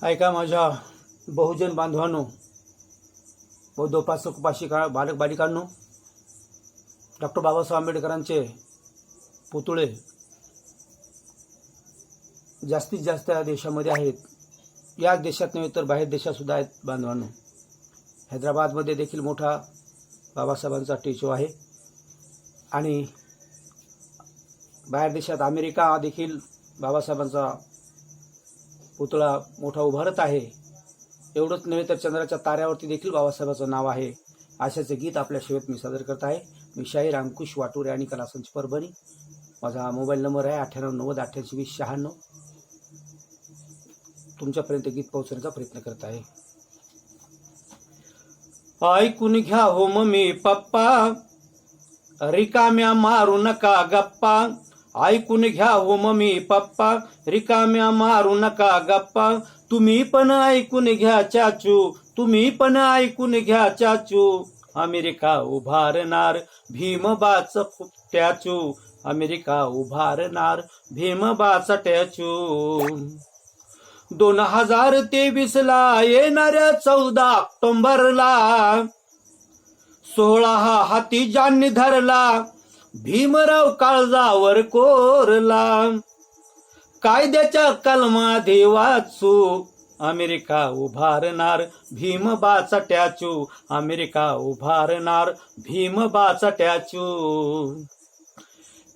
ऐका माझ्या बहुजन बांधवांनो, बौद्धोपासक उपासिका बालक बालिकांनो, डॉक्टर बाबासाहेब आंबेडकरांचे पुतळे जास्तीत जास्त या देशामध्ये आहेत. या देशात नव्हे तर बाहेर देशात सुद्धा आहेत बांधवांनो. हैदराबादमध्ये देखील मोठा बाबासाहेबांचा स्टॅच्यू आहे आणि बाहेर देशात अमेरिका देखील बाबासाहेबांचा पुतळा मोठा उभारत आहे. एवढंच नव्हे तर चंद्राच्या ताऱ्यावरती देखील बाबासाहेबांचं नाव आहे. आशाचे गीत आपल्या सेवेत मी सादर करत आहे. मी शाहीर अंकुश वाटुरे आणि कलासंच परभणी. माझा मोबाईल नंबर आहे 9890882096. तुमच्यापर्यंत गीत पोहोचवण्याचा प्रयत्न करत आहे. ऐकून घ्या हो मम्मी पप्पा, रिकाम्या मारू नका गप्पा. ऐकून घ्या हो मम्मी पप्पा, रिकाम्या मारू नका गप्पा. तुम्ही पण ऐकून घ्या चाचू, तुम्ही पण ऐकून घ्या चाचू. अमेरिका उभारणार भीमबाच स्टॅच्यू, अमेरिका उभारणार भीमबाचा स्टॅच्यू. 2023 ला येणाऱ्या 14 ऑक्टोबरला 16 हा हाती ज्यांनी धरला, भीमराव काळजावर कोरला. कायद्याच्या कलमाधी वाचू, अमेरिका उभारणार भीमबाचा स्टॅच्यू, अमेरिका उभारणार भीमबाचा स्टॅच्यू.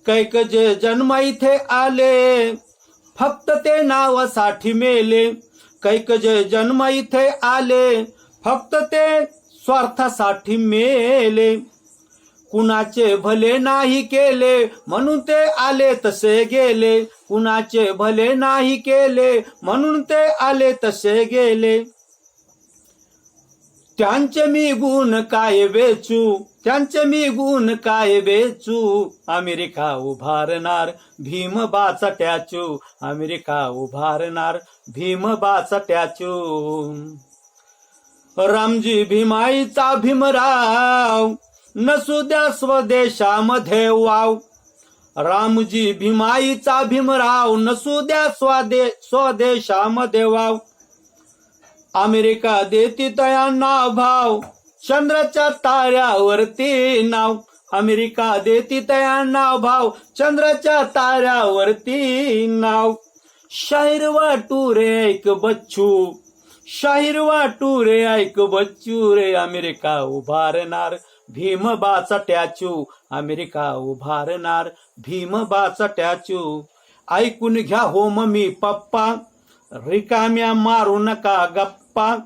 कैकजे जन्म इथे आले, फक्त ते नावासाठी मेले. कैकजे जन्म इथे आले, फक्त ते स्वार्थासाठी मेले. कुणाचे भले नाही केले, म्हणून ते आले तसे गेले. कुणाचे भले नाही केले, म्हणून ते आले तसे गेले. त्यांचे मी गुण काय वेचू, त्यांचे मी गुण काय वेचू. अमेरिका उभारणार भीमबाचा स्टॅच्यू, अमेरिका उभारणार भीमबाचा स्टॅच्यू. रामजी भीमाईचा भीमराव, नसू द्या स्वदेशामध्ये वाव. रामजी भीमाईचा भीमराव, नसू द्या स्वदेशामध्ये वाव. अमेरिका देती तयांना भाव, चंद्राच्या ताऱ्यावरती नाव. अमेरिका देती तयांना भाव, चंद्राच्या ताऱ्यावरती नाव. शाहीर वाटुरे ऐक बच्चू, शाहीर वाटुरे ऐक बच्चू रे. अमेरिका उभारणार भीमबाचा स्टॅच्यू, अमेरिका उभारणार भीमबाचा स्टॅच्यू. ऐकून घ्या हो मम्मी पप्पा, रिकाम्या मारू नका गप्पा.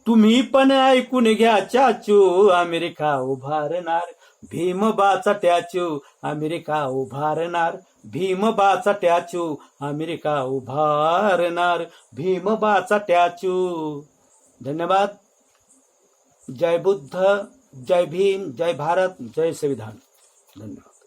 तुम्ही पण ऐकून घ्या चाचू, अमेरिका उभारणार भीमबाचा स्टॅच्यू, अमेरिका उभारणार भीमबाचा स्टॅच्यू, अमेरिका उभारणार भीमबाचा स्टॅच्यू. धन्यवाद. जय बुद्ध, जय भीम, जय भारत, जय संविधान. धन्यवाद.